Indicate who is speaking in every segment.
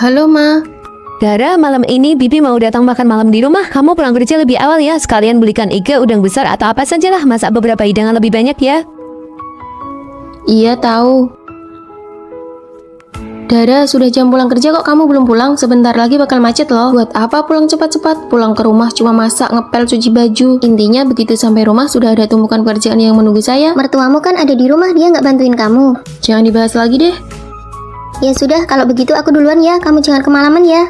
Speaker 1: Halo, Ma.
Speaker 2: Dara, malam ini Bibi mau datang makan malam di rumah. Kamu pulang kerja lebih awal ya. Sekalian belikan iga, udang besar atau apa sajalah. Masak beberapa hidangan lebih banyak ya.
Speaker 1: Iya, tahu. Dara, sudah jam pulang kerja kok kamu belum pulang? Sebentar lagi bakal macet loh. Buat apa pulang cepat-cepat? Pulang ke rumah cuma masak, ngepel, cuci baju. Intinya begitu sampai rumah sudah ada tumpukan pekerjaan yang menunggu saya.
Speaker 3: Mertuamu kan ada di rumah, dia nggak bantuin kamu.
Speaker 1: Jangan dibahas lagi deh.
Speaker 3: Ya sudah, kalau begitu aku duluan ya. Kamu jangan kemalaman ya.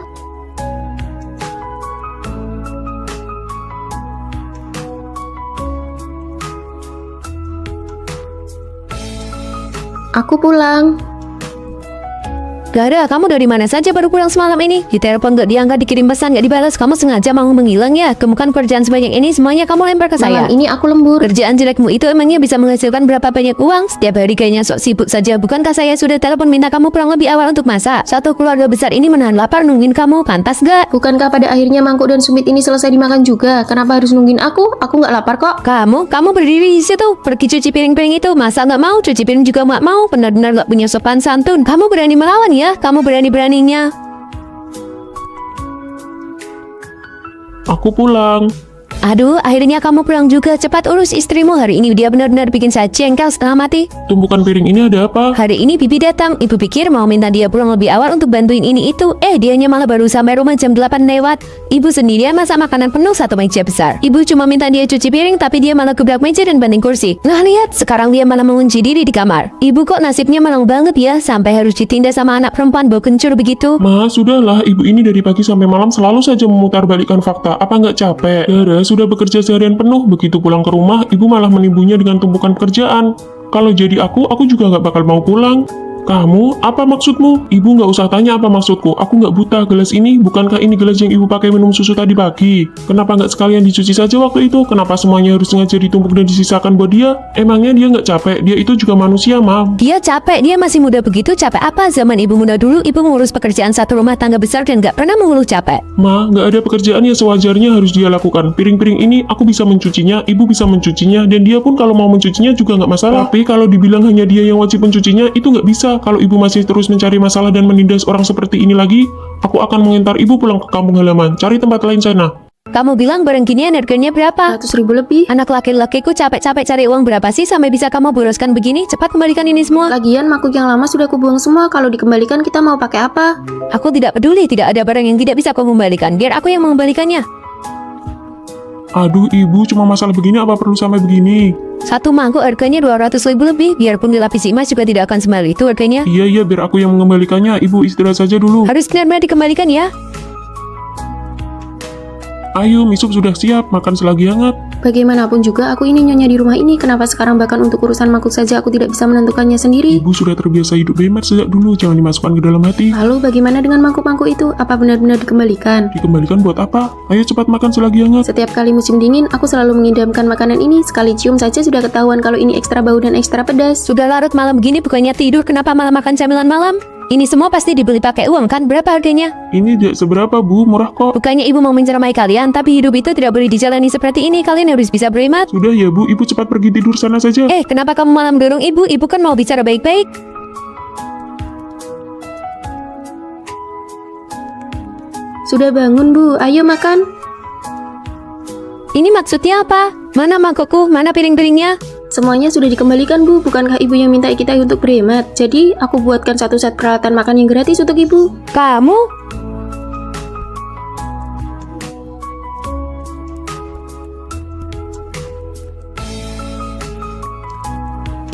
Speaker 1: Aku pulang.
Speaker 2: Dara, kamu dari mana saja baru pulang semalam ini? Ditelepon gak diangkat, dikirim pesan gak dibalas. Kamu sengaja mau menghilang ya? Kemukan kerjaan sebanyak ini semuanya kamu lempar ke saya.
Speaker 1: Malam ini aku lembur.
Speaker 2: Kerjaan jelekmu itu emangnya bisa menghasilkan berapa banyak uang? Setiap hari kayaknya sok sibuk saja. Bukankah saya sudah telepon minta kamu pulang lebih awal untuk masak? Satu keluarga besar ini menahan lapar nungguin kamu. Pantas gak?
Speaker 1: Bukankah pada akhirnya mangkuk dan sumit ini selesai dimakan juga? Kenapa harus nungguin aku? Aku nggak lapar kok.
Speaker 2: Kamu berdiri di situ, pergi cuci piring-piring itu. Masa nggak mau? Cuci piring juga nggak mau. Benar-benar nggak punya sopan santun. Kamu berani melawan ya? Kamu beraninya.
Speaker 4: Aku pulang.
Speaker 2: Aduh, akhirnya kamu pulang juga. Cepat urus istrimu. Hari ini dia benar-benar bikin saya jengkel setengah mati.
Speaker 4: Tumpukan piring ini ada apa?
Speaker 2: Hari ini Bibi datang. Ibu pikir mau minta dia pulang lebih awal untuk bantuin ini itu. Dianya malah baru sampai rumah jam 8 lewat. Ibu sendirian masak makanan penuh satu meja besar. Ibu cuma minta dia cuci piring, tapi dia malah gebrak meja dan banting kursi. Nah lihat, sekarang dia malah mengunci diri di kamar. Ibu kok nasibnya malang banget ya, sampai harus ditindas sama anak perempuan bau kencur begitu.
Speaker 4: Ma, sudahlah. Ibu ini dari pagi sampai malam selalu saja memutarbalikkan fakta. Apa nggak capek? Dara sudah bekerja seharian penuh. Begitu pulang ke rumah, ibu malah menimbunnya dengan tumpukan pekerjaan. Kalau jadi aku juga nggak bakal mau pulang. Kamu, apa maksudmu? Ibu nggak usah tanya apa maksudku. Aku nggak buta. Gelas ini, bukankah ini gelas yang ibu pakai minum susu tadi pagi? Kenapa nggak sekalian dicuci saja waktu itu? Kenapa semuanya harus sengaja ditumpuk dan disisakan buat dia? Emangnya dia nggak capek? Dia itu juga manusia, Mam.
Speaker 2: Dia capek, dia masih muda begitu. Capek apa? Zaman ibu muda dulu, ibu mengurus pekerjaan satu rumah tangga besar dan nggak pernah mengeluh capek.
Speaker 4: Ma, nggak ada pekerjaan yang sewajarnya harus dia lakukan. Piring-piring ini aku bisa mencucinya, ibu bisa mencucinya, dan dia pun kalau mau mencucinya juga nggak masalah. Tapi kalau dibilang hanya dia yang wajib mencucinya, itu nggak bisa. Kalau ibu masih terus mencari masalah dan menindas orang seperti ini lagi, aku akan mengantar ibu pulang ke kampung halaman. Cari tempat lain sana.
Speaker 2: Kamu bilang barang ginian harganya berapa?
Speaker 1: 100.000 lebih.
Speaker 2: Anak laki-lakiku capek-capek cari uang berapa sih sampai bisa kamu boroskan begini? Cepat kembalikan ini semua.
Speaker 1: Lagian makhluk yang lama sudah kubuang semua. Kalau dikembalikan kita mau pakai apa?
Speaker 2: Aku tidak peduli, tidak ada barang yang tidak bisa kau kembalikan. Biar aku yang mengembalikannya.
Speaker 4: Aduh, ibu cuma masalah begini apa perlu sampai begini?
Speaker 2: Satu mangkuk harganya 200.000 lebih. Biarpun dilapisi emas juga tidak akan semahal itu harganya.
Speaker 4: Iya, biar aku yang mengembalikannya. Ibu istirahat saja dulu.
Speaker 2: Harus benar-benar dikembalikan ya.
Speaker 4: Ayo, misup sudah siap. Makan selagi hangat.
Speaker 1: Bagaimanapun juga aku ini nyonya di rumah ini. Kenapa sekarang bahkan untuk urusan makhluk saja aku tidak bisa menentukannya sendiri?
Speaker 4: Ibu sudah terbiasa hidup bebas sejak dulu. Jangan dimasukkan ke dalam hati.
Speaker 1: Lalu bagaimana dengan mangkuk-mangkuk itu? Apa benar-benar dikembalikan?
Speaker 4: Dikembalikan buat apa? Ayo cepat makan selagi hangat.
Speaker 1: Setiap kali musim dingin, aku selalu mengidamkan makanan ini. Sekali cium saja sudah ketahuan kalau ini ekstra bau dan ekstra pedas.
Speaker 2: Sudah larut malam begini bukannya tidur, kenapa malah makan camilan malam? Ini semua pasti dibeli pakai uang kan? Berapa harganya?
Speaker 4: Ini tidak seberapa, Bu. Murah kok.
Speaker 2: Bukannya ibu mau menceramai kalian, tapi hidup itu tidak boleh dijalani seperti ini. Kalian harus bisa berhemat.
Speaker 4: Sudah ya, Bu. Ibu cepat pergi tidur sana saja.
Speaker 2: Kenapa kamu malah mendorong ibu? Ibu kan mau bicara baik-baik.
Speaker 1: Sudah bangun, Bu. Ayo makan.
Speaker 2: Ini maksudnya apa? Mana mangkokku? Mana piring-piringnya?
Speaker 1: Semuanya sudah dikembalikan, Bu. Bukankah ibu yang minta kita untuk berhemat? Jadi, aku buatkan satu set peralatan makan yang gratis untuk ibu.
Speaker 2: Kamu?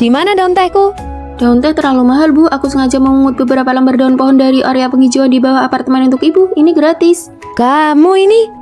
Speaker 2: Di mana daun tehku?
Speaker 1: Daun teh terlalu mahal, Bu. Aku sengaja memungut beberapa lembar daun pohon dari area penghijauan di bawah apartemen untuk ibu. Ini gratis.
Speaker 2: Kamu ini?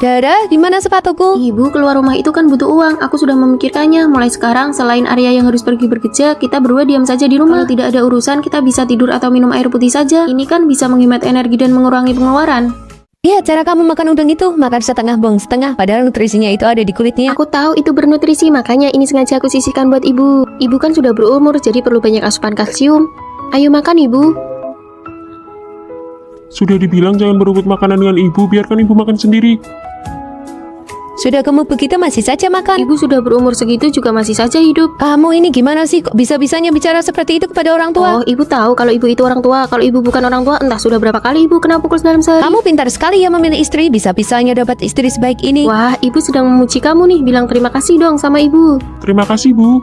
Speaker 2: Dara, di mana sepatuku?
Speaker 1: Ibu keluar rumah itu kan butuh uang. Aku sudah memikirkannya. Mulai sekarang, selain Arya yang harus pergi bekerja, kita berdua diam saja di rumah. Kalau tidak ada urusan, kita bisa tidur atau minum air putih saja. Ini kan bisa menghemat energi dan mengurangi pengeluaran.
Speaker 2: Iya, cara kamu makan udang itu, makan setengah buang setengah, padahal nutrisinya itu ada di kulitnya.
Speaker 1: Aku tahu itu bernutrisi, makanya ini sengaja aku sisihkan buat ibu. Ibu kan sudah berumur, jadi perlu banyak asupan kalsium. Ayo makan, ibu.
Speaker 4: Sudah dibilang jangan berebut makanan dengan ibu, biarkan ibu makan sendiri.
Speaker 2: Sudah gemuk begitu masih saja makan.
Speaker 1: Ibu sudah berumur segitu juga masih saja hidup.
Speaker 2: Kamu ini gimana sih? Kok bisa-bisanya bicara seperti itu kepada orang tua?
Speaker 1: Oh, ibu tahu kalau ibu itu orang tua. Kalau ibu bukan orang tua, entah sudah berapa kali ibu kena pukul dalam sehari.
Speaker 2: Kamu pintar sekali ya memilih istri. Bisa-bisanya dapat istri sebaik ini.
Speaker 1: Wah, ibu sedang memuji kamu nih. Bilang terima kasih dong sama ibu.
Speaker 4: Terima kasih, Bu.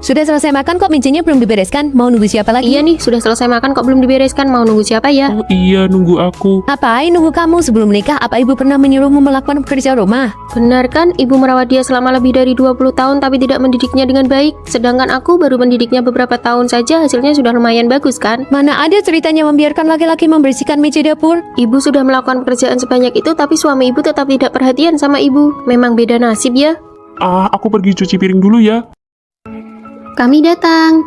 Speaker 2: Sudah selesai makan kok mejanya belum dibereskan? Mau nunggu siapa lagi?
Speaker 1: Iya nih, sudah selesai makan kok belum dibereskan. Mau nunggu siapa ya?
Speaker 4: Oh iya, nunggu aku.
Speaker 2: Ngapain nunggu kamu sebelum menikah? Apa ibu pernah menyuruhmu melakukan pekerja rumah?
Speaker 1: Benar kan, ibu merawat dia selama lebih dari 20 tahun tapi tidak mendidiknya dengan baik. Sedangkan aku baru mendidiknya beberapa tahun saja, hasilnya sudah lumayan bagus kan?
Speaker 2: Mana ada ceritanya membiarkan laki-laki membersihkan meja dapur?
Speaker 1: Ibu sudah melakukan pekerjaan sebanyak itu tapi suami ibu tetap tidak perhatian sama ibu. Memang beda nasib ya.
Speaker 4: Aku pergi cuci piring dulu ya.
Speaker 1: Kami datang.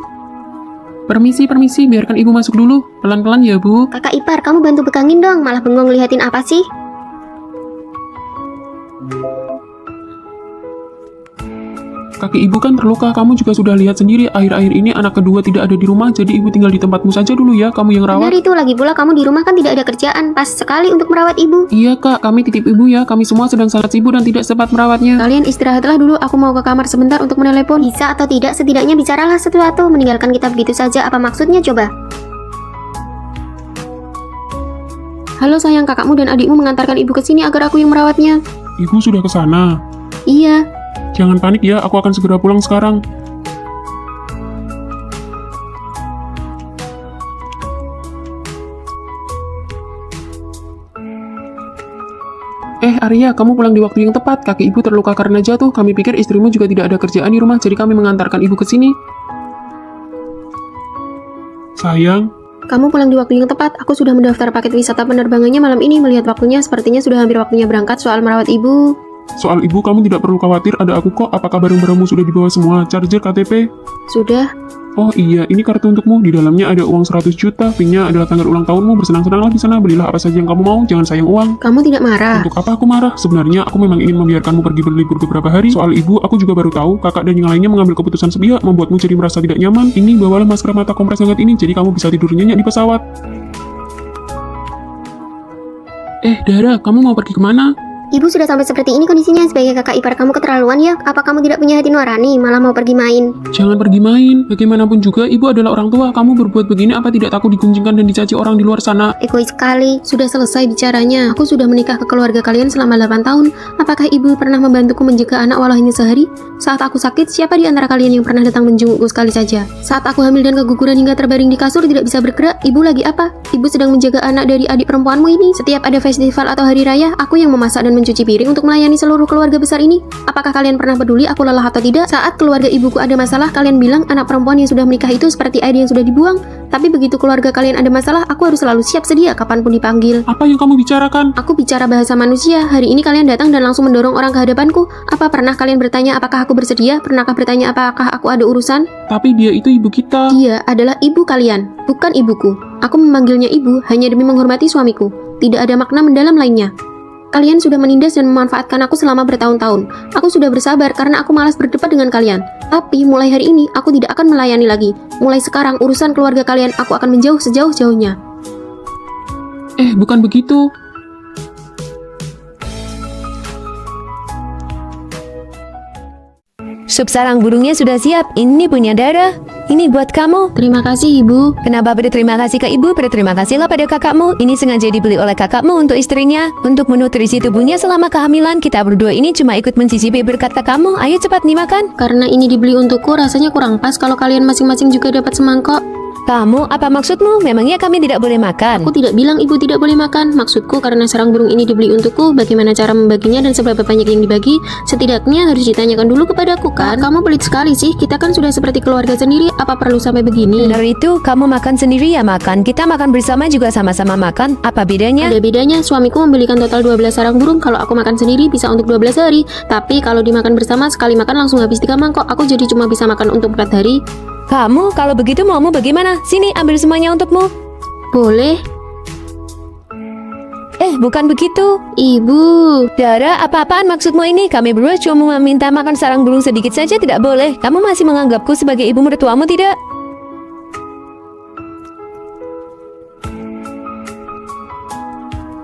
Speaker 5: Permisi, biarkan ibu masuk dulu. Pelan-pelan ya, Bu.
Speaker 3: Kakak ipar, kamu bantu pegangin dong. Malah bengong liatin apa sih?
Speaker 5: Kaki ibu kan terluka, kamu juga sudah lihat sendiri. Akhir-akhir ini anak kedua tidak ada di rumah, jadi ibu tinggal di tempatmu saja dulu ya. Kamu yang
Speaker 3: Benar
Speaker 5: rawat.
Speaker 3: itu, lagi pula kamu di rumah kan tidak ada kerjaan. Pas sekali untuk merawat ibu.
Speaker 5: Iya, Kak. Kami titip ibu ya. Kami semua sedang sangat sibuk dan tidak sempat merawatnya.
Speaker 1: Kalian istirahatlah dulu, aku mau ke kamar sebentar untuk menelepon.
Speaker 3: Bisa atau tidak, setidaknya bicaralah sesuatu. Meninggalkan kita begitu saja, apa maksudnya coba?
Speaker 1: Halo sayang, kakakmu dan adikmu mengantarkan ibu ke sini agar aku yang merawatnya.
Speaker 4: Ibu sudah ke sana.
Speaker 1: Iya.
Speaker 4: Jangan panik ya, aku akan segera pulang sekarang.
Speaker 5: Arya, kamu pulang di waktu yang tepat. Kaki ibu terluka karena jatuh. Kami pikir istrimu juga tidak ada kerjaan di rumah, jadi kami mengantarkan ibu ke sini.
Speaker 4: Sayang,
Speaker 1: Kamu pulang di waktu yang tepat. Aku sudah mendaftar paket wisata penerbangannya malam ini. Melihat waktunya, sepertinya sudah hampir waktunya berangkat soal merawat ibu.
Speaker 4: soal ibu kamu tidak perlu khawatir, ada aku kok. Apakah barang-barangmu sudah dibawa semua? Charger, KTP?
Speaker 1: Sudah.
Speaker 4: Oh iya, ini kartu untukmu. Di dalamnya ada uang 100 juta. PIN-nya adalah tanggal ulang tahunmu. Bersenang-senanglah di sana. Belilah apa saja yang kamu mau. Jangan sayang uang.
Speaker 1: Kamu tidak marah?
Speaker 4: Untuk apa aku marah? Sebenarnya aku memang ingin membiarkanmu pergi berlibur beberapa hari. Soal ibu, aku juga baru tahu. Kakak dan yang lainnya mengambil keputusan sepihak, membuatmu jadi merasa tidak nyaman. Ini bawalah masker mata kompres hangat ini, jadi kamu bisa tidur nyenyak di pesawat.
Speaker 5: Dara, kamu mau pergi kemana?
Speaker 3: Ibu sudah sampai seperti ini kondisinya. Sebagai kakak ipar kamu keterlaluan ya. Apa kamu tidak punya hati nurani, malah mau pergi main?
Speaker 5: Jangan pergi main. Bagaimanapun juga, ibu adalah orang tua. Kamu berbuat begini apa tidak takut diguncingkan dan dicaci orang di luar sana?
Speaker 3: Egois sekali.
Speaker 1: Sudah selesai bicaranya. Aku sudah menikah ke keluarga kalian selama 8 tahun. Apakah ibu pernah membantuku menjaga anak walau hanya sehari? Saat aku sakit, siapa di antara kalian yang pernah datang menjengukku sekali saja? Saat aku hamil dan keguguran hingga terbaring di kasur tidak bisa bergerak, ibu lagi apa? Ibu sedang menjaga anak dari adik perempuanmu ini. Setiap ada festival atau hari raya, aku yang memasak dan mencuci piring untuk melayani seluruh keluarga besar ini. Apakah kalian pernah peduli aku lelah atau tidak? Saat keluarga ibuku ada masalah, kalian bilang anak perempuan yang sudah menikah itu seperti air yang sudah dibuang. Tapi begitu keluarga kalian ada masalah, aku harus selalu siap sedia kapanpun dipanggil.
Speaker 4: Apa yang kamu bicarakan?
Speaker 1: Aku bicara bahasa manusia. Hari ini kalian datang dan langsung mendorong orang ke hadapanku. Apa pernah kalian bertanya apakah aku bersedia? Pernahkah bertanya apakah aku ada urusan?
Speaker 5: Tapi dia itu ibu kita.
Speaker 1: Dia adalah ibu kalian, bukan ibuku. Aku memanggilnya ibu hanya demi menghormati suamiku. Tidak ada makna mendalam lainnya. Kalian sudah menindas dan memanfaatkan aku selama bertahun-tahun. Aku sudah bersabar karena aku malas berdebat dengan kalian. Tapi mulai hari ini aku tidak akan melayani lagi. Mulai sekarang urusan keluarga kalian aku akan menjauh sejauh-jauhnya.
Speaker 5: Bukan begitu.
Speaker 2: Sup sarang burungnya sudah siap. Ini punya Dara. Ini buat kamu.
Speaker 1: Terima kasih ibu.
Speaker 2: Kenapa berterima kasih ke ibu? Berterima kasihlah pada kakakmu. Ini sengaja dibeli oleh kakakmu untuk istrinya. Untuk menutrisi tubuhnya selama kehamilan. Kita berdua ini cuma ikut mencicipi berkat kakakmu. Ayo cepat nih makan.
Speaker 1: Karena ini dibeli untukku, rasanya kurang pas kalau kalian masing-masing juga dapat semangkok.
Speaker 2: Kamu, apa maksudmu? Memangnya kami tidak boleh makan?
Speaker 1: Aku tidak bilang ibu tidak boleh makan. Maksudku karena sarang burung ini dibeli untukku, bagaimana cara membaginya dan seberapa banyak yang dibagi, setidaknya harus ditanyakan dulu kepadaku kan. Kamu pelit sekali sih, kita kan sudah seperti keluarga sendiri, apa perlu sampai begini?
Speaker 2: Benar itu, kamu makan sendiri ya makan. Kita makan bersama juga sama-sama makan. Apa bedanya?
Speaker 1: Ada bedanya, suamiku membelikan total 12 sarang burung. Kalau aku makan sendiri bisa untuk 12 hari. Tapi kalau dimakan bersama, sekali makan langsung habis 3 mangkok. Aku jadi cuma bisa makan untuk 4 hari.
Speaker 2: Kamu, kalau begitu maumu bagaimana? Sini, ambil semuanya untukmu.
Speaker 1: Boleh?
Speaker 2: Bukan begitu.
Speaker 1: Ibu.
Speaker 2: Dara, apa-apaan maksudmu ini? Kami berdua cuma meminta makan sarang burung sedikit saja tidak boleh. Kamu masih menganggapku sebagai ibu mertuamu tidak?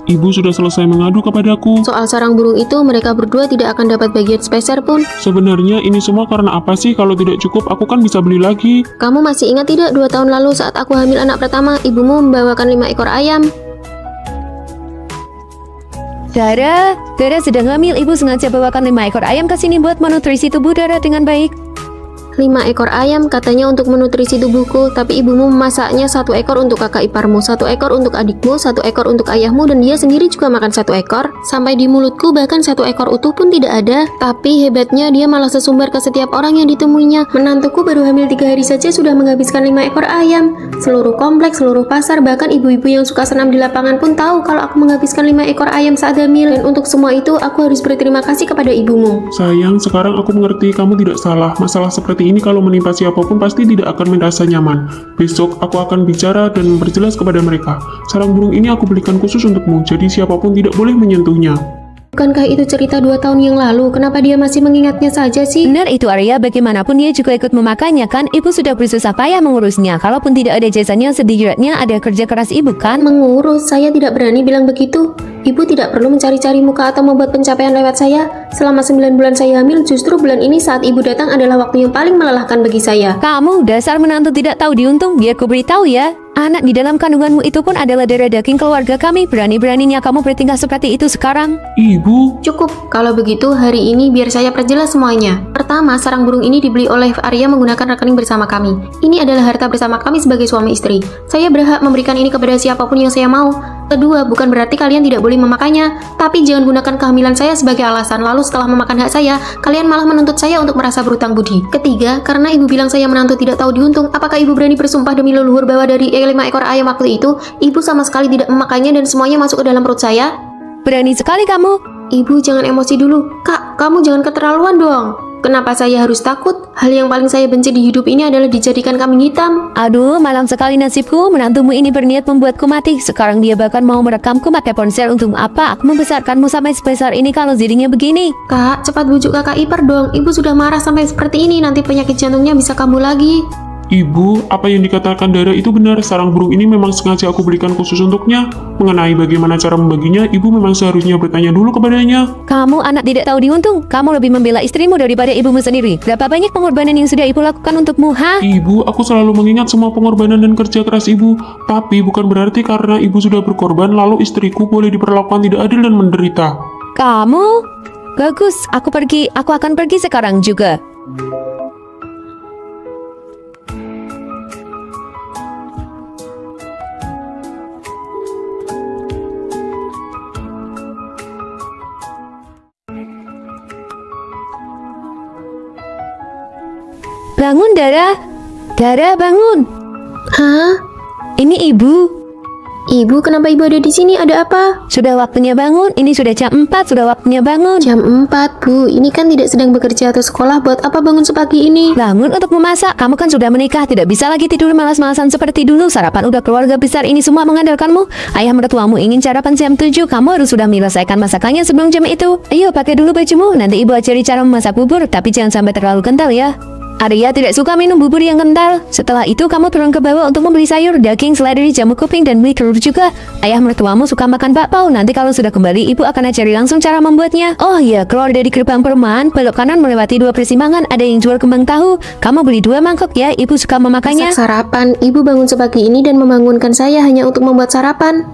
Speaker 4: Ibu sudah selesai mengadu kepadaku.
Speaker 1: Soal sarang burung itu, mereka berdua tidak akan dapat bagian sepeser pun.
Speaker 4: Sebenarnya ini semua karena apa sih? Kalau tidak cukup, aku kan bisa beli lagi.
Speaker 1: Kamu masih ingat tidak 2 tahun lalu saat aku hamil anak pertama, ibumu membawakan 5 ekor ayam?
Speaker 2: Dara sedang hamil. Ibu sengaja bawakan 5 ekor ayam ke sini buat menutrisi tubuh Dara dengan baik.
Speaker 1: 5 ekor ayam katanya untuk menutrisi tubuhku, tapi ibumu memasaknya 1 ekor untuk kakak iparmu, 1 ekor untuk adikmu, 1 ekor untuk ayahmu, dan dia sendiri juga makan 1 ekor. Sampai di mulutku bahkan 1 ekor utuh pun tidak ada. Tapi hebatnya dia malah sesumbar ke setiap orang yang ditemuinya. Menantuku baru hamil 3 hari saja sudah menghabiskan 5 ekor ayam. Seluruh kompleks, seluruh pasar, bahkan ibu-ibu yang suka senam di lapangan pun tahu kalau aku menghabiskan 5 ekor ayam saat hamil. Dan untuk semua itu aku harus berterima kasih kepada ibumu.
Speaker 4: Sayang, sekarang aku mengerti kamu tidak salah. Masalah seperti ini kalau menimpa siapapun pasti tidak akan merasa nyaman. Besok aku akan bicara dan memperjelas kepada mereka. Sarang burung ini aku belikan khusus untukmu, jadi siapapun tidak boleh menyentuhnya.
Speaker 1: Bukankah itu cerita 2 tahun yang lalu? Kenapa dia masih mengingatnya saja sih?
Speaker 2: Benar itu Arya, bagaimanapun dia juga ikut memakannya kan. Ibu sudah bersusah payah mengurusnya. Kalaupun tidak ada jasanya, setidaknya ada kerja keras ibu kan.
Speaker 1: Mengurus, saya tidak berani bilang begitu. Ibu tidak perlu mencari-cari muka atau membuat pencapaian lewat saya. Selama 9 bulan saya hamil, justru bulan ini saat ibu datang adalah waktu yang paling melelahkan bagi saya.
Speaker 2: Kamu dasar menantu tidak tahu diuntung. Biar ku beritahu ya, anak di dalam kandunganmu itu pun adalah darah daging keluarga kami. Berani-beraninya kamu bertingkah seperti itu sekarang.
Speaker 4: Ibu,
Speaker 1: Cukup, kalau begitu hari ini biar saya perjelas semuanya. Pertama, sarang burung ini dibeli oleh Arya menggunakan rekening bersama kami. Ini adalah harta bersama kami sebagai suami istri. Saya berhak memberikan ini kepada siapapun yang saya mau. Kedua, bukan berarti kalian tidak boleh memakannya, tapi jangan gunakan kehamilan saya sebagai alasan, lalu setelah memakan hak saya, kalian malah menuntut saya untuk merasa berutang budi. Ketiga, karena ibu bilang saya menantu tidak tahu diuntung, apakah ibu berani bersumpah demi leluhur bahwa dari 5 ekor ayam waktu itu, ibu sama sekali tidak memakannya dan semuanya masuk ke dalam perut saya?
Speaker 2: Berani sekali kamu.
Speaker 1: Ibu jangan emosi dulu. Kak, kamu jangan keterlaluan dong. Kenapa saya harus takut? Hal yang paling saya benci di hidup ini adalah dijadikan kambing hitam.
Speaker 2: Aduh, malam sekali nasibku. Menantumu ini berniat membuatku mati. Sekarang dia bahkan mau merekamku pakai ponsel. Untuk apa aku membesarkanmu sampai sebesar ini kalau jadinya begini?
Speaker 1: Kak, cepat bujuk kakak ipar dong. Ibu sudah marah sampai seperti ini. Nanti penyakit jantungnya bisa kambuh lagi.
Speaker 4: Ibu, apa yang dikatakan Dara itu benar. Sarang burung ini memang sengaja aku belikan khusus untuknya. Mengenai bagaimana cara membaginya, ibu memang seharusnya bertanya dulu kepadanya.
Speaker 2: Kamu anak tidak tahu diuntung. Kamu lebih membela istrimu daripada ibumu sendiri. Berapa banyak pengorbanan yang sudah ibu lakukan untukmu, ha?
Speaker 4: Ibu, aku selalu mengingat semua pengorbanan dan kerja keras ibu. Tapi bukan berarti karena ibu sudah berkorban, lalu istriku boleh diperlakukan tidak adil dan menderita.
Speaker 2: Kamu? Bagus, aku pergi. Aku akan pergi sekarang juga. Bangun, Dara. Dara, bangun.
Speaker 1: Hah?
Speaker 2: Ini ibu.
Speaker 1: Ibu, kenapa ibu ada di sini? Ada apa?
Speaker 2: Sudah waktunya bangun. Ini sudah jam 4. Sudah waktunya bangun.
Speaker 1: Jam 4, Bu. Ini kan tidak sedang bekerja atau sekolah. Buat apa bangun sepagi ini?
Speaker 2: Bangun untuk memasak. Kamu kan sudah menikah. Tidak bisa lagi tidur malas-malasan seperti dulu. Sarapan udah keluarga besar ini semua mengandalkanmu. Ayah mertuamu ingin sarapan jam 7. Kamu harus sudah menyelesaikan masakannya sebelum jam itu. Ayo pakai dulu bajumu. Nanti ibu ajari cara memasak bubur. Tapi jangan sampai terlalu kental ya. Arya tidak suka minum bubur yang kental. Setelah itu kamu turun ke bawah untuk membeli sayur, daging, seledri, jamu kuping, dan mie telur juga. Ayah mertuamu suka makan bakpao. Nanti kalau sudah kembali, ibu akan ajari langsung cara membuatnya. Oh iya, keluar dari gerbang perumahan, belok kanan melewati 2 persimpangan, ada yang jual kembang tahu. Kamu beli 2 mangkok ya, ibu suka memakannya.
Speaker 1: Masak sarapan. Ibu bangun sepagi ini dan membangunkan saya hanya untuk membuat sarapan.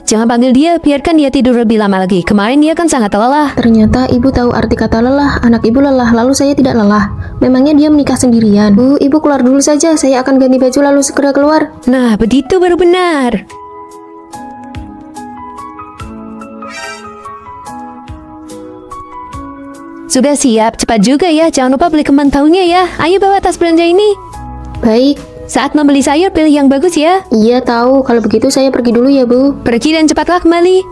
Speaker 2: Jangan panggil dia, biarkan dia tidur lebih lama lagi. Kemarin dia kan sangat lelah.
Speaker 1: Ternyata ibu tahu arti kata lelah. Anak ibu lelah, lalu saya tidak lelah. Memangnya dia menikah sendirian? Bu, ibu keluar dulu saja. Saya akan ganti baju lalu segera keluar.
Speaker 2: Nah, begitu baru benar. Sudah siap, cepat juga ya. Jangan lupa beli kembang tahunya ya. Ayo bawa tas belanja ini.
Speaker 1: Baik.
Speaker 2: Saat membeli sayur, pilih yang bagus ya.
Speaker 1: Iya tahu. Kalau begitu saya pergi dulu ya, Bu.
Speaker 2: Pergi dan cepatlah kembali.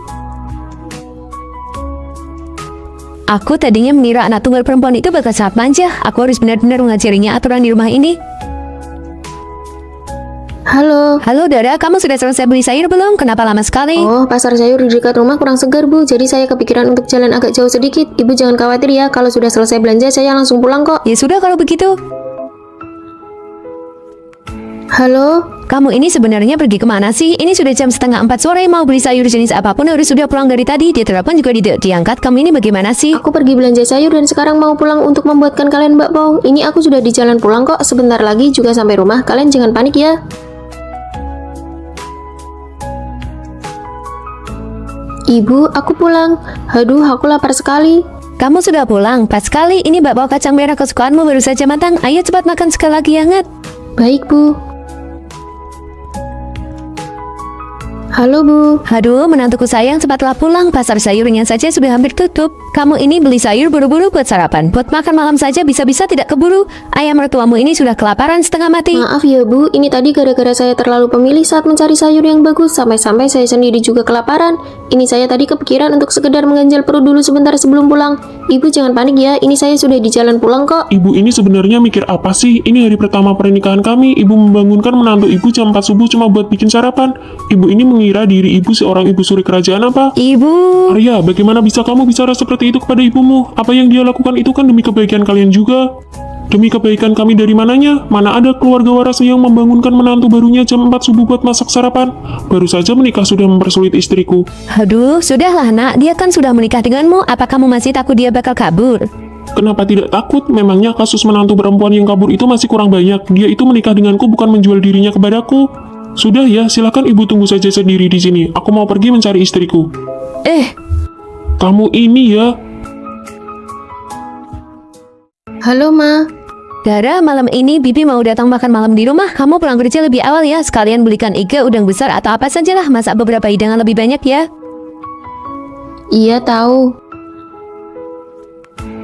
Speaker 2: Aku tadinya mengira anak tunggal perempuan itu bakal sangat manja. Aku harus benar-benar mengajarinya aturan di rumah ini.
Speaker 1: Halo.
Speaker 2: Halo Dara, kamu sudah selesai beli sayur belum? Kenapa lama sekali?
Speaker 1: Oh, pasar sayur di dekat rumah kurang segar, Bu. Jadi saya kepikiran untuk jalan agak jauh sedikit. Ibu jangan khawatir ya. Kalau sudah selesai belanja, saya langsung pulang kok.
Speaker 2: Ya sudah kalau begitu.
Speaker 1: Halo?
Speaker 2: Kamu ini sebenarnya pergi kemana sih? Ini sudah jam 3:30 sore, mau beli sayur jenis apapun harus sudah pulang dari tadi. Dia telepon juga tidak diangkat. Kamu ini bagaimana sih?
Speaker 1: Aku pergi belanja sayur dan sekarang mau pulang untuk membuatkan kalian bakpao. Ini aku sudah di jalan pulang kok. Sebentar lagi juga sampai rumah. Kalian jangan panik ya. Ibu, aku pulang. Aduh, aku lapar sekali.
Speaker 2: Kamu sudah pulang? Pas sekali. Ini bakpao kacang merah kesukaanmu baru saja matang. Ayo cepat makan sekali lagi hangat.
Speaker 1: Baik, Bu. Halo, Bu.
Speaker 2: Aduh, menantuku sayang, cepatlah pulang. Pasar sayurnya saja sudah hampir tutup. Kamu ini beli sayur buru-buru buat sarapan. Buat makan malam saja bisa-bisa tidak keburu. Ayam mertuamu ini sudah kelaparan setengah mati.
Speaker 1: Maaf ya, Bu. Ini tadi gara-gara saya terlalu pemilih saat mencari sayur yang bagus. Sampai-sampai saya sendiri juga kelaparan. Ini saya tadi kepikiran untuk sekedar mengganjal perut dulu sebentar sebelum pulang. Ibu jangan panik ya. Ini saya sudah di jalan pulang kok.
Speaker 4: Ibu ini sebenarnya mikir apa sih? Ini hari pertama pernikahan kami. Ibu membangunkan menantu ibu jam 4 subuh cuma buat bikin sarapan. Ibu ini mengira diri ibu seorang ibu suri kerajaan apa?
Speaker 2: Ibu,
Speaker 4: Arya, bagaimana bisa kamu bicara seperti itu kepada ibumu? Apa yang dia lakukan itu kan demi kebaikan kalian juga. Demi kebaikan kami dari mananya? Mana ada keluarga waras yang membangunkan menantu barunya jam 4 subuh buat masak sarapan? Baru saja menikah sudah mempersulit istriku.
Speaker 2: aduh, sudahlah nak. Dia kan sudah menikah denganmu. Apa kamu masih takut dia bakal kabur?
Speaker 4: Kenapa tidak takut? Memangnya kasus menantu perempuan yang kabur itu masih kurang banyak. Dia itu menikah denganku bukan menjual dirinya kepadaku. Sudah ya, silakan ibu tunggu saja sendiri di sini. Aku mau pergi mencari istriku. Kamu ini ya.
Speaker 1: Halo, Ma.
Speaker 2: Dara, malam ini Bibi mau datang makan malam di rumah. Kamu pulang kerja lebih awal ya. Sekalian belikan iga, udang besar atau apa sajalah. Masak beberapa hidangan lebih banyak ya.
Speaker 1: Iya, tahu.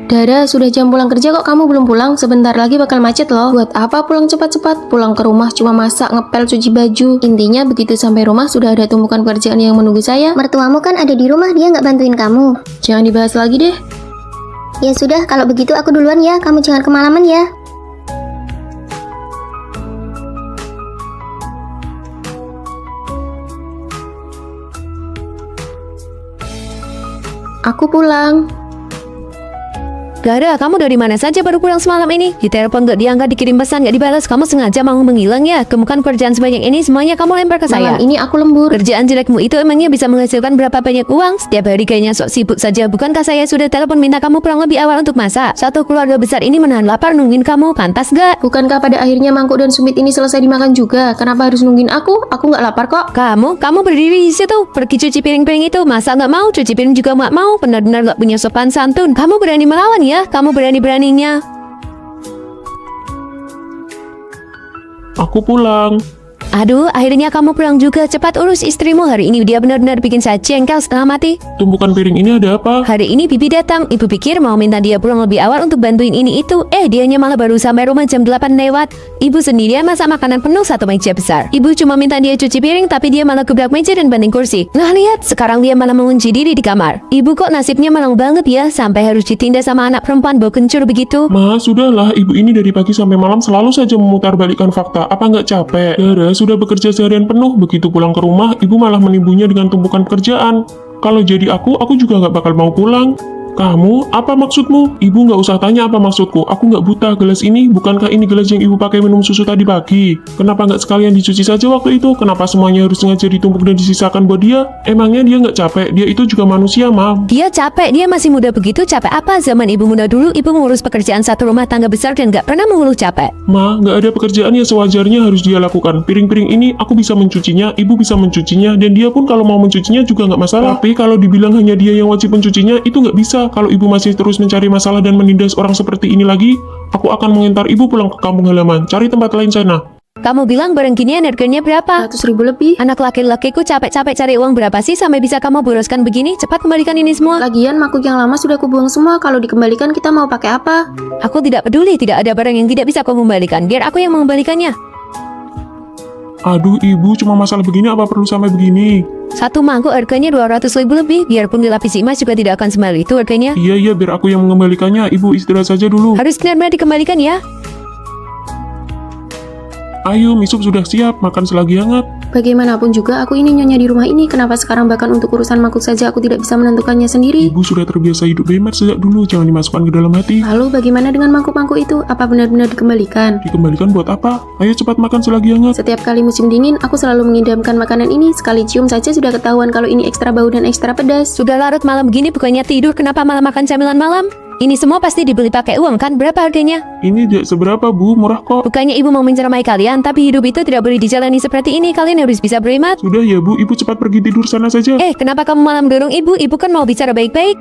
Speaker 1: Dara, sudah jam pulang kerja kok kamu belum pulang? Sebentar lagi bakal macet loh. Buat apa pulang cepat-cepat? Pulang ke rumah cuma masak, ngepel, cuci baju. Intinya begitu sampai rumah sudah ada tumpukan pekerjaan yang menunggu saya.
Speaker 3: Mertuamu kan ada di rumah, dia nggak bantuin kamu.
Speaker 1: Jangan dibahas lagi deh.
Speaker 3: Ya sudah, kalau begitu aku duluan ya. Kamu jangan kemalaman ya.
Speaker 1: Aku pulang.
Speaker 2: Dara, kamu dari mana saja baru pulang semalam ini? Ditelepon gak diangkat, dikirim pesan gak dibalas. Kamu sengaja mau menghilang ya? Kemukan kerjaan sebanyak ini semuanya kamu lempar ke saya.
Speaker 1: Malam ini aku lembur.
Speaker 2: Kerjaan jelekmu itu emangnya bisa menghasilkan berapa banyak uang? Setiap hari kayaknya sok sibuk saja. Bukankah saya sudah telepon minta kamu pulang lebih awal untuk masak? Satu keluarga besar ini menahan lapar nungguin kamu. Pantas gak?
Speaker 1: Bukankah pada akhirnya mangkuk dan sumit ini selesai dimakan juga? Kenapa harus nungguin aku? Aku nggak lapar kok.
Speaker 2: Kamu berdiri di situ. Pergi cuci piring-piring itu. Masa nggak mau? Cuci piring juga nggak mau. Benar-benar nggak punya sopan santun. Kamu berani melawan ya? Kamu beraninya.
Speaker 4: Aku pulang.
Speaker 2: Aduh, akhirnya kamu pulang juga. Cepat urus istrimu. Hari ini dia benar-benar bikin saya jengkel setengah mati.
Speaker 4: Tumpukan piring ini ada apa?
Speaker 2: Hari ini Bibi datang. Ibu pikir mau minta dia pulang lebih awal untuk bantuin ini itu. Dianya malah baru sampai rumah jam 8 lewat. Ibu sendirian masak makanan penuh satu meja besar. Ibu cuma minta dia cuci piring, tapi dia malah gebrak meja dan banting kursi. Nah lihat, sekarang dia malah mengunci diri di kamar. Ibu kok nasibnya malang banget ya, sampai harus ditindas sama anak perempuan bau kencur begitu.
Speaker 4: Ma, sudahlah. Ibu ini dari pagi sampai malam selalu saja memutarbalikkan fakta. Apa nggak capek? Dara sudah bekerja seharian penuh. Begitu pulang ke rumah, ibu malah menimbunnya dengan tumpukan pekerjaan. Kalau jadi aku juga nggak bakal mau pulang. Kamu, apa maksudmu? Ibu nggak usah tanya apa maksudku. Aku nggak buta. Gelas ini, bukankah ini gelas yang ibu pakai minum susu tadi pagi? Kenapa nggak sekalian dicuci saja waktu itu? Kenapa semuanya harus sengaja ditumpuk dan disisakan buat dia? Emangnya dia nggak capek? Dia itu juga manusia, Ma.
Speaker 2: Dia capek, dia masih muda begitu. Capek apa? Zaman ibu muda dulu, ibu mengurus pekerjaan satu rumah tangga besar dan nggak pernah mengeluh capek.
Speaker 4: Ma, nggak ada pekerjaan yang sewajarnya harus dia lakukan. Piring-piring ini aku bisa mencucinya, ibu bisa mencucinya, dan dia pun kalau mau mencucinya juga nggak masalah. Tapi kalau dibilang hanya dia yang wajib mencucinya, itu nggak bisa. Kalau ibu masih terus mencari masalah dan menindas orang seperti ini lagi, aku akan mengantar ibu pulang ke kampung halaman. Cari tempat lain sana.
Speaker 2: Kamu bilang barang ginian harganya berapa?
Speaker 1: 100.000 lebih.
Speaker 2: Anak laki-lakiku capek-capek cari uang berapa sih sampai bisa kamu boroskan begini? Cepat kembalikan ini semua.
Speaker 1: Lagian mangkuk yang lama sudah kubuang semua. Kalau dikembalikan kita mau pakai apa?
Speaker 2: Aku tidak peduli, tidak ada barang yang tidak bisa kau kembalikan. Biar aku yang mengembalikannya.
Speaker 4: Aduh ibu, cuma masalah begini apa perlu sampai begini?
Speaker 2: Satu mangkuk harganya 200.000 lebih. Biarpun dilapisi emas juga tidak akan semahal itu harganya.
Speaker 4: Iya, biar aku yang mengembalikannya. Ibu istirahat saja dulu.
Speaker 2: Harus benar-benar dikembalikan ya.
Speaker 4: Ayo, mie sup sudah siap, makan selagi hangat.
Speaker 1: Bagaimanapun juga aku ini nyonya di rumah ini. Kenapa sekarang bahkan untuk urusan mangkuk saja aku tidak bisa menentukannya sendiri?
Speaker 4: Ibu sudah terbiasa hidup hemat sejak dulu, jangan dimasukkan ke dalam hati.
Speaker 1: Lalu bagaimana dengan mangkuk-mangkuk itu? Apa benar-benar dikembalikan?
Speaker 4: Dikembalikan buat apa? Ayo cepat makan selagi hangat.
Speaker 1: Setiap kali musim dingin, aku selalu mengidamkan makanan ini. Sekali cium saja sudah ketahuan kalau ini ekstra bau dan ekstra pedas.
Speaker 2: Sudah larut malam begini bukannya tidur, kenapa malah makan camilan malam? Ini semua pasti dibeli pakai uang kan? Berapa harganya?
Speaker 4: Ini tidak seberapa, Bu, murah kok.
Speaker 2: Bukannya ibu mau menceramai kalian, tapi hidup itu tidak boleh dijalani seperti ini. Kalian harus bisa berhemat.
Speaker 4: Sudah ya, Bu, Ibu cepat pergi tidur sana saja.
Speaker 2: Kenapa kamu malah mendorong ibu? Ibu kan mau bicara baik-baik.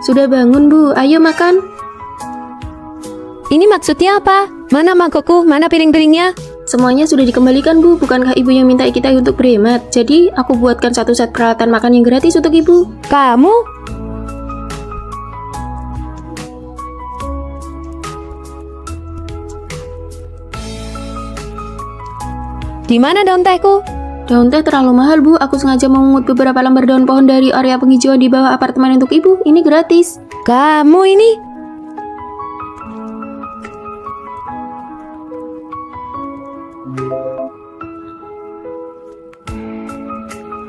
Speaker 1: Sudah bangun, Bu. Ayo makan.
Speaker 2: Ini maksudnya apa? Mana mangkokku? Mana piring-piringnya?
Speaker 1: Semuanya sudah dikembalikan, Bu. Bukankah Ibu yang minta kita untuk berhemat? Jadi, aku buatkan satu set peralatan makan yang gratis untuk Ibu.
Speaker 2: Kamu? Di mana daun tehku?
Speaker 1: Daun teh terlalu mahal, Bu. Aku sengaja memungut beberapa lembar daun pohon dari area penghijauan di bawah apartemen untuk Ibu. Ini gratis.
Speaker 2: Kamu ini?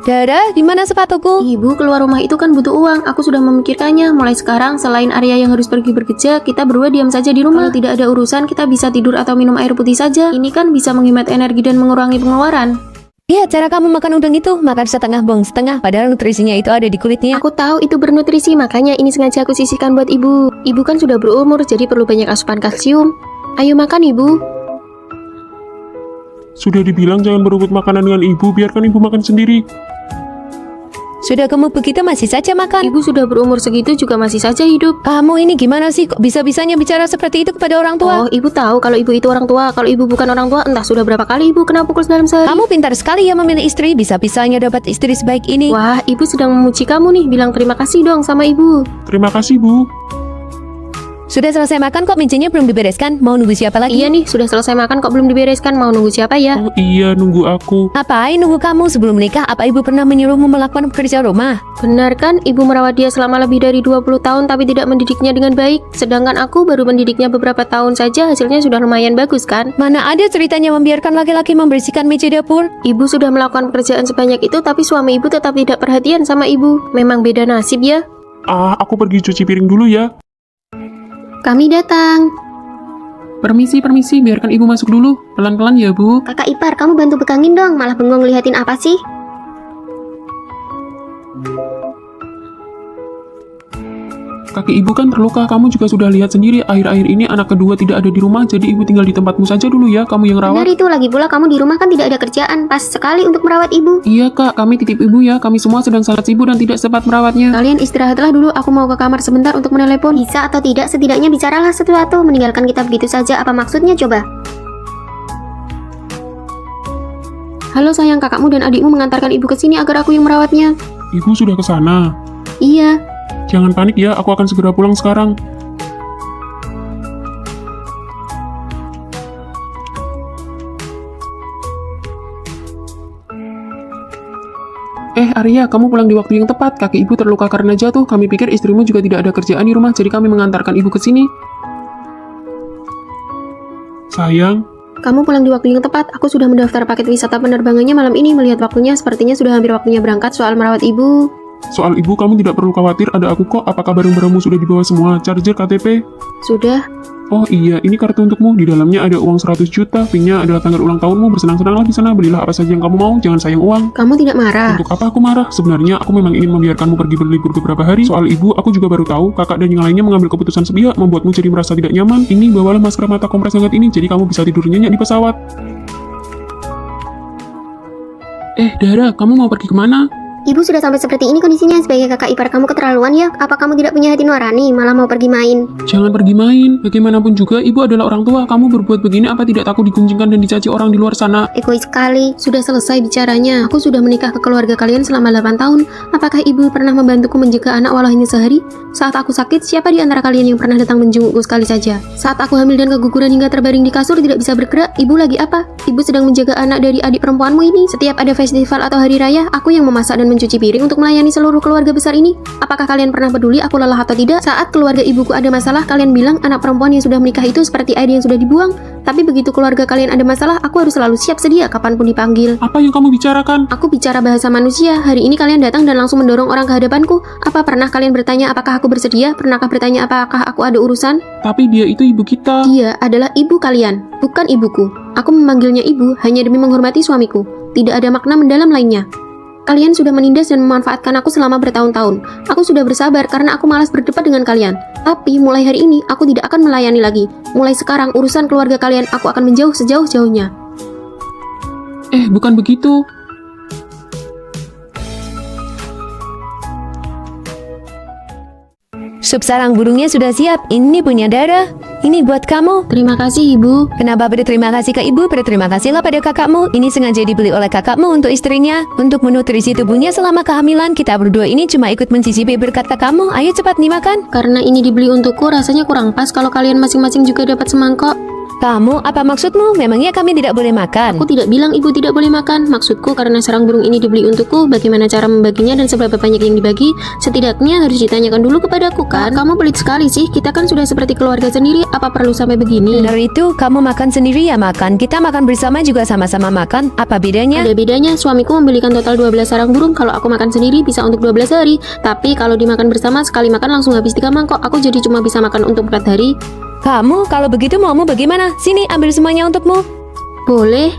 Speaker 2: Dara, di mana sepatuku?
Speaker 1: Ibu keluar rumah itu kan butuh uang. Aku sudah memikirkannya. Mulai sekarang, selain Arya yang harus pergi bekerja, kita berdua diam saja di rumah. Kalau tidak ada urusan, kita bisa tidur atau minum air putih saja. Ini kan bisa menghemat energi dan mengurangi pengeluaran.
Speaker 2: Iya, cara kamu makan udang itu, makan setengah bong setengah, padahal nutrisinya itu ada di kulitnya.
Speaker 1: Aku tahu itu bernutrisi, makanya ini sengaja aku sisihkan buat Ibu. Ibu kan sudah berumur, jadi perlu banyak asupan kalsium. Ayo makan, Ibu.
Speaker 4: Sudah dibilang jangan berebut makanan dengan Ibu, biarkan Ibu makan sendiri.
Speaker 2: Sudah gemuk begitu masih saja makan.
Speaker 1: Ibu sudah berumur segitu juga masih saja hidup.
Speaker 2: Kamu ini gimana sih? Kok bisa-bisanya bicara seperti itu kepada orang tua?
Speaker 1: Oh, Ibu tahu kalau Ibu itu orang tua. Kalau Ibu bukan orang tua, entah sudah berapa kali Ibu kena pukul dalam sehari.
Speaker 2: Kamu pintar sekali ya memilih istri, bisa-bisanya dapat istri sebaik ini.
Speaker 1: Wah, Ibu sedang memuji kamu nih. Bilang terima kasih dong sama Ibu.
Speaker 4: Terima kasih, Bu.
Speaker 2: Sudah selesai makan kok meja belum dibereskan? Mau nunggu siapa lagi?
Speaker 1: Iya nih, sudah selesai makan kok belum dibereskan. Mau nunggu siapa ya?
Speaker 4: Oh iya, nunggu aku.
Speaker 2: Ngapain nunggu kamu sebelum menikah? Apa ibu pernah menyuruhmu melakukan pekerjaan rumah?
Speaker 1: Benar kan, Ibu merawat dia selama lebih dari 20 tahun tapi tidak mendidiknya dengan baik. Sedangkan aku baru mendidiknya beberapa tahun saja, hasilnya sudah lumayan bagus kan?
Speaker 2: Mana ada ceritanya membiarkan laki-laki membersihkan meja dapur?
Speaker 1: Ibu sudah melakukan pekerjaan sebanyak itu tapi suami Ibu tetap tidak perhatian sama Ibu. Memang beda nasib ya.
Speaker 4: Aku pergi cuci piring dulu ya.
Speaker 3: Kami datang.
Speaker 5: Permisi, biarkan ibu masuk dulu. Pelan-pelan ya, Bu.
Speaker 3: Kakak ipar, kamu bantu pegangin dong. Malah bengong liatin apa sih?
Speaker 5: Kaki ibu kan terluka, kamu juga sudah lihat sendiri. Akhir-akhir ini anak kedua tidak ada di rumah, jadi ibu tinggal di tempatmu saja dulu ya, kamu yang
Speaker 3: Benar
Speaker 5: rawat.
Speaker 3: itu, lagi pula kamu di rumah kan tidak ada kerjaan. Pas sekali untuk merawat ibu.
Speaker 5: Iya kak, kami titip ibu ya, kami semua sedang sangat sibuk dan tidak sempat merawatnya.
Speaker 1: Kalian istirahatlah dulu, aku mau ke kamar sebentar untuk menelepon.
Speaker 3: Bisa atau tidak, setidaknya bicaralah sesuatu. Meninggalkan kita begitu saja, apa maksudnya coba?
Speaker 1: Halo sayang, kakakmu dan adikmu mengantarkan Ibu ke sini agar aku yang merawatnya.
Speaker 4: Ibu sudah ke sana.
Speaker 1: Iya.
Speaker 4: Jangan panik ya, aku akan segera pulang sekarang.
Speaker 5: Arya, kamu pulang di waktu yang tepat. Kaki ibu terluka karena jatuh. Kami pikir istrimu juga tidak ada kerjaan di rumah, jadi kami mengantarkan ibu ke sini.
Speaker 4: Sayang,
Speaker 1: Kamu pulang di waktu yang tepat. Aku sudah mendaftar paket wisata penerbangannya malam ini. Melihat waktunya, sepertinya sudah hampir waktunya berangkat soal merawat Ibu.
Speaker 4: soal ibu kamu tidak perlu khawatir, ada aku kok. Apakah barang-barangmu sudah dibawa semua? Charger, KTP?
Speaker 1: Sudah.
Speaker 4: Oh iya, ini kartu untukmu. Di dalamnya ada uang 100 juta. PIN-nya adalah tanggal ulang tahunmu. Bersenang-senanglah di sana. Belilah apa saja yang kamu mau. Jangan sayang uang.
Speaker 1: Kamu tidak marah?
Speaker 4: Untuk apa aku marah? Sebenarnya aku memang ingin membiarkanmu pergi berlibur beberapa hari. Soal ibu, aku juga baru tahu. Kakak dan yang lainnya mengambil keputusan sepihak, membuatmu jadi merasa tidak nyaman. Ini, bawalah masker mata kompres hangat ini, jadi kamu bisa tidur nyenyak di pesawat.
Speaker 5: Dara, kamu mau pergi kemana?
Speaker 3: Ibu sudah sampai seperti ini kondisinya. Sebagai kakak ipar kamu keterlaluan ya. Apa kamu tidak punya hati nurani, malah mau pergi main?
Speaker 5: Jangan pergi main. Bagaimanapun juga, ibu adalah orang tua. Kamu berbuat begini apa tidak takut digunjingkan dan dicaci orang di luar sana?
Speaker 3: Egois sekali.
Speaker 1: Sudah selesai bicaranya. Aku sudah menikah ke keluarga kalian selama 8 tahun. Apakah Ibu pernah membantuku menjaga anak walau hanya sehari? Saat aku sakit, siapa di antara kalian yang pernah datang menjengukku sekali saja? Saat aku hamil dan keguguran hingga terbaring di kasur tidak bisa bergerak, Ibu lagi apa? Ibu sedang menjaga anak dari adik perempuanmu ini. Setiap ada festival atau hari raya, aku yang memasak dan mencuci piring untuk melayani seluruh keluarga besar ini? Apakah kalian pernah peduli aku lelah atau tidak? Saat keluarga ibuku ada masalah, kalian bilang anak perempuan yang sudah menikah itu seperti air yang sudah dibuang. Tapi begitu keluarga kalian ada masalah, aku harus selalu siap sedia kapanpun dipanggil.
Speaker 5: Apa yang kamu bicarakan?
Speaker 1: Aku bicara bahasa manusia. Hari ini kalian datang dan langsung mendorong orang ke hadapanku. Apa pernah kalian bertanya apakah aku bersedia? Pernahkah bertanya apakah aku ada urusan?
Speaker 5: Tapi dia itu ibu kita.
Speaker 1: Dia adalah ibu kalian, bukan ibuku. Aku memanggilnya ibu hanya demi menghormati suamiku. Tidak ada makna mendalam lainnya. Kalian sudah menindas dan memanfaatkan aku selama bertahun-tahun. Aku sudah bersabar karena aku malas berdebat dengan kalian. Tapi mulai hari ini aku tidak akan melayani lagi. Mulai sekarang urusan keluarga kalian aku akan menjauh sejauh-jauhnya.
Speaker 5: Bukan begitu.
Speaker 2: Sup sarang burungnya sudah siap. Ini punya Dara. Ini buat kamu.
Speaker 1: Terima kasih, Ibu.
Speaker 2: Kenapa berterima kasih ke ibu? Berterima kasihlah pada kakakmu. Ini sengaja dibeli oleh kakakmu untuk istrinya, untuk menutrisi tubuhnya selama kehamilan. Kita berdua ini cuma ikut mencicipi berkat kakakmu. Ayo cepat dimakan.
Speaker 1: Karena ini dibeli untukku, rasanya kurang pas kalau kalian masing-masing juga dapat semangkok.
Speaker 2: Kamu, apa maksudmu? Memangnya kami tidak boleh makan?
Speaker 1: Aku tidak bilang ibu tidak boleh makan. Maksudku karena sarang burung ini dibeli untukku, bagaimana cara membaginya dan seberapa banyak yang dibagi, setidaknya harus ditanyakan dulu kepadaku kan. Kamu pelit sekali sih, kita kan sudah seperti keluarga sendiri, apa perlu sampai begini?
Speaker 2: Benar itu, kamu makan sendiri ya makan. Kita makan bersama juga sama-sama makan. Apa bedanya?
Speaker 1: Ada bedanya, suamiku membelikan total 12 sarang burung. Kalau aku makan sendiri bisa untuk 12 hari. Tapi kalau dimakan bersama, sekali makan langsung habis 3 mangkok. Aku jadi cuma bisa makan untuk 4 hari.
Speaker 2: Kamu, kalau begitu maumu bagaimana? Sini, ambil semuanya untukmu.
Speaker 1: Boleh?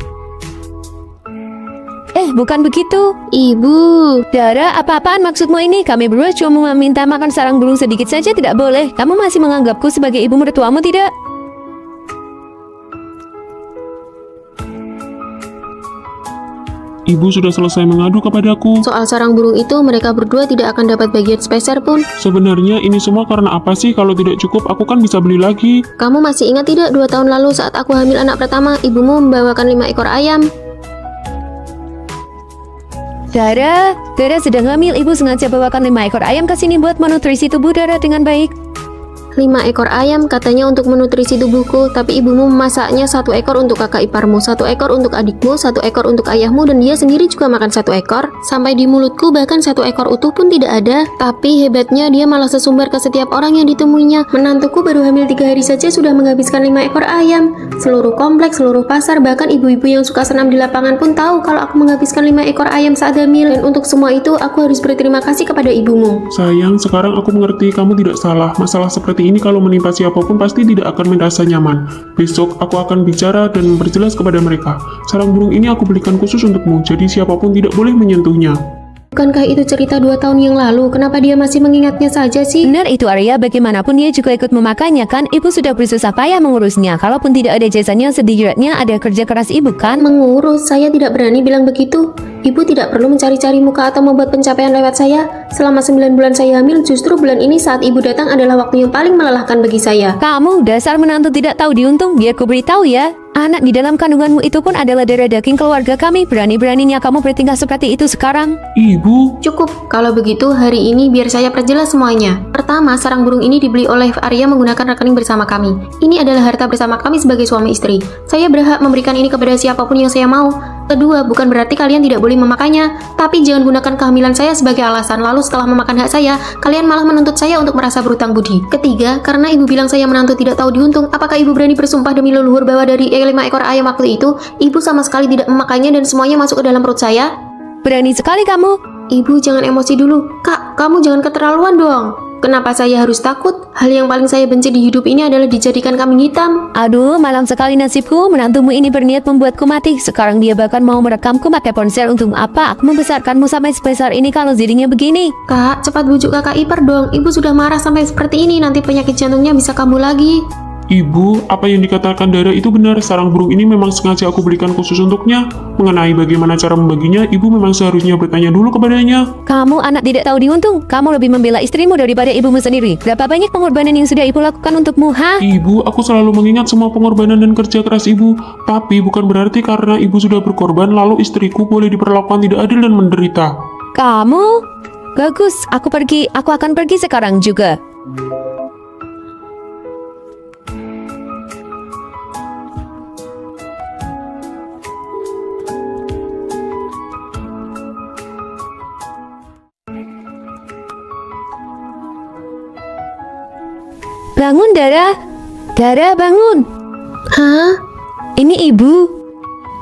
Speaker 2: Bukan begitu.
Speaker 1: Ibu.
Speaker 2: Dara, apa-apaan maksudmu ini? Kami berdua cuma meminta makan sarang burung sedikit saja tidak boleh. Kamu masih menganggapku sebagai ibu mertuamu tidak?
Speaker 4: Ibu sudah selesai mengadu kepadaku.
Speaker 1: Soal sarang burung itu, mereka berdua tidak akan dapat bagian sepeser pun.
Speaker 4: Sebenarnya ini semua karena apa sih? Kalau tidak cukup, aku kan bisa beli lagi.
Speaker 1: Kamu masih ingat tidak 2 tahun lalu saat aku hamil anak pertama, ibumu membawakan 5 ekor ayam?
Speaker 2: Dara sedang hamil. Ibu sengaja bawakan 5 ekor ayam ke sini buat menutrisi tubuh Dara dengan baik.
Speaker 1: 5 ekor ayam katanya untuk menutrisi tubuhku, tapi ibumu memasaknya 1 ekor untuk kakak iparmu, 1 ekor untuk adikmu, 1 ekor untuk ayahmu, dan dia sendiri juga makan 1 ekor. Sampai di mulutku bahkan 1 ekor utuh pun tidak ada. Tapi hebatnya dia malah sesumbar ke setiap orang yang ditemuinya. Menantuku baru hamil 3 hari saja sudah menghabiskan 5 ekor ayam. Seluruh kompleks, seluruh pasar, bahkan ibu-ibu yang suka senam di lapangan pun tahu kalau aku menghabiskan 5 ekor ayam saat hamil. Dan untuk semua itu aku harus berterima kasih kepada ibumu.
Speaker 4: Sayang, sekarang aku mengerti kamu tidak salah. Masalah seperti ini kalau menimpa siapapun pasti tidak akan merasa nyaman. Besok aku akan bicara dan memperjelas kepada mereka. Sarang burung ini aku belikan khusus untukmu, jadi siapapun tidak boleh menyentuhnya.
Speaker 1: Bukankah itu cerita 2 tahun yang lalu? Kenapa dia masih mengingatnya saja sih?
Speaker 2: Benar itu Arya, bagaimanapun dia juga ikut memakannya kan. Ibu sudah bersusah payah mengurusnya. Kalaupun tidak ada jasanya, setidaknya ada kerja keras ibu kan.
Speaker 1: Mengurus, saya tidak berani bilang begitu. Ibu tidak perlu mencari-cari muka atau membuat pencapaian lewat saya. Selama 9 bulan saya hamil, justru bulan ini saat ibu datang adalah waktu yang paling melelahkan bagi saya.
Speaker 2: Kamu dasar menantu tidak tahu diuntung. Biar ku beritahu ya, anak di dalam kandunganmu itu pun adalah darah daging keluarga kami. Berani-beraninya kamu bertingkah seperti itu sekarang.
Speaker 4: Ibu,
Speaker 1: Cukup, kalau begitu hari ini biar saya perjelas semuanya. Pertama, sarang burung ini dibeli oleh Arya menggunakan rekening bersama kami. Ini adalah harta bersama kami sebagai suami istri. Saya berhak memberikan ini kepada siapapun yang saya mau. Kedua, bukan berarti kalian tidak boleh memakannya, tapi jangan gunakan kehamilan saya sebagai alasan, lalu setelah memakan hak saya, kalian malah menuntut saya untuk merasa berutang budi. Ketiga, karena ibu bilang saya menantu tidak tahu diuntung, apakah ibu berani bersumpah demi leluhur bahwa dari 5 ekor ayam waktu itu, ibu sama sekali tidak memakannya dan semuanya masuk ke dalam perut saya?
Speaker 2: Berani sekali kamu.
Speaker 1: Ibu jangan emosi dulu. Kak, kamu jangan keterlaluan dong. Kenapa saya harus takut? Hal yang paling saya benci di hidup ini adalah dijadikan kambing hitam.
Speaker 2: Aduh, malang sekali nasibku. Menantumu ini berniat membuatku mati. Sekarang dia bahkan mau merekamku pakai ponsel. Untuk apa aku membesarkanmu sampai sebesar ini kalau jadinya begini?
Speaker 1: Kak, cepat bujuk kakak ipar dong. Ibu sudah marah sampai seperti ini. Nanti penyakit jantungnya bisa kambuh lagi.
Speaker 4: Ibu, apa yang dikatakan Dara itu benar. Sarang burung ini memang sengaja aku belikan khusus untuknya. Mengenai bagaimana cara membaginya, ibu memang seharusnya bertanya dulu kepadanya.
Speaker 2: Kamu anak tidak tahu diuntung. Kamu lebih membela istrimu daripada ibumu sendiri. Berapa banyak pengorbanan yang sudah ibu lakukan untukmu, ha?
Speaker 4: Ibu, aku selalu mengingat semua pengorbanan dan kerja keras ibu. Tapi bukan berarti karena ibu sudah berkorban, lalu istriku boleh diperlakukan tidak adil dan menderita.
Speaker 2: Kamu? Bagus, aku pergi. Aku akan pergi sekarang juga. Bangun, Dara. Dara, bangun.
Speaker 1: Hah?
Speaker 2: Ini ibu.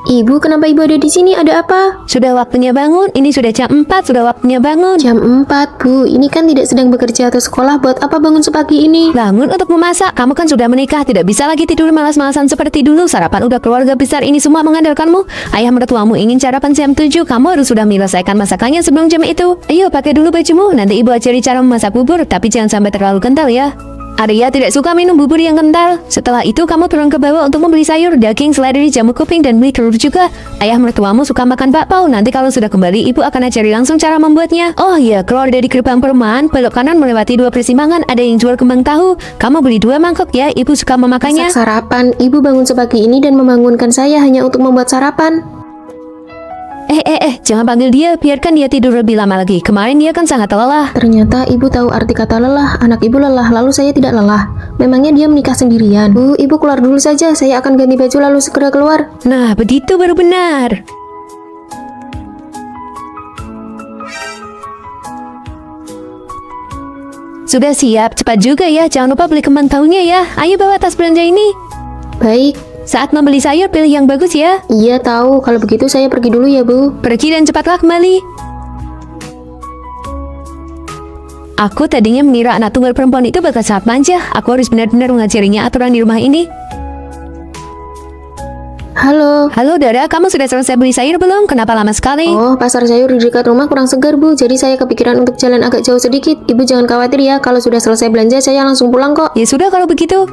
Speaker 1: Ibu, kenapa ibu ada di sini? Ada apa?
Speaker 2: Sudah waktunya bangun. Ini sudah jam 4, sudah waktunya bangun.
Speaker 1: Jam 4, Bu. Ini kan tidak sedang bekerja atau sekolah. Buat apa bangun sepagi ini?
Speaker 2: Bangun untuk memasak. Kamu kan sudah menikah, tidak bisa lagi tidur malas-malasan seperti dulu. Sarapan udah keluarga besar ini semua mengandalkanmu. Ayah mertuamu ingin sarapan jam 7. Kamu harus sudah menyelesaikan masakannya sebelum jam itu. Ayo, pakai dulu bajumu. Nanti ibu ajari cara memasak bubur, tapi jangan sampai terlalu kental ya. Arya tidak suka minum bubur yang kental. Setelah itu kamu turun ke bawah untuk membeli sayur, daging, seledri, jamu kuping, dan beli telur juga. Ayah mertuamu suka makan bakpao. Nanti kalau sudah kembali, ibu akan ajari langsung cara membuatnya. Oh iya, keluar dari gerbang perumahan, belok kanan melewati 2 persimpangan, ada yang jual kembang tahu. Kamu beli 2 mangkok ya, ibu suka memakannya.
Speaker 1: Masak sarapan. Ibu bangun sepagi ini dan membangunkan saya hanya untuk membuat sarapan.
Speaker 2: Jangan panggil dia, biarkan dia tidur lebih lama lagi. Kemarin dia kan sangat lelah.
Speaker 1: Ternyata ibu tahu arti kata lelah. Anak ibu lelah, lalu saya tidak lelah. Memangnya dia menikah sendirian? Bu, ibu keluar dulu saja. Saya akan ganti baju lalu segera keluar.
Speaker 2: Nah, begitu baru benar. Sudah siap, cepat juga ya. Jangan lupa beli kembang tahunya ya. Ayo bawa tas belanja ini.
Speaker 1: Baik.
Speaker 2: Saat membeli sayur, pilih yang bagus ya.
Speaker 1: Iya tahu. Kalau begitu saya pergi dulu ya, Bu.
Speaker 2: Pergi dan cepatlah kembali. Aku tadinya mengira anak tunggal perempuan itu bakal sangat manja. Aku harus benar-benar mengajarinya aturan di rumah ini.
Speaker 1: Halo.
Speaker 2: Halo Dara, kamu sudah selesai beli sayur belum? Kenapa lama sekali?
Speaker 1: Oh, pasar sayur di dekat rumah kurang segar, Bu. Jadi saya kepikiran untuk jalan agak jauh sedikit. Ibu jangan khawatir ya. Kalau sudah selesai belanja, saya langsung pulang kok.
Speaker 2: Ya sudah kalau begitu.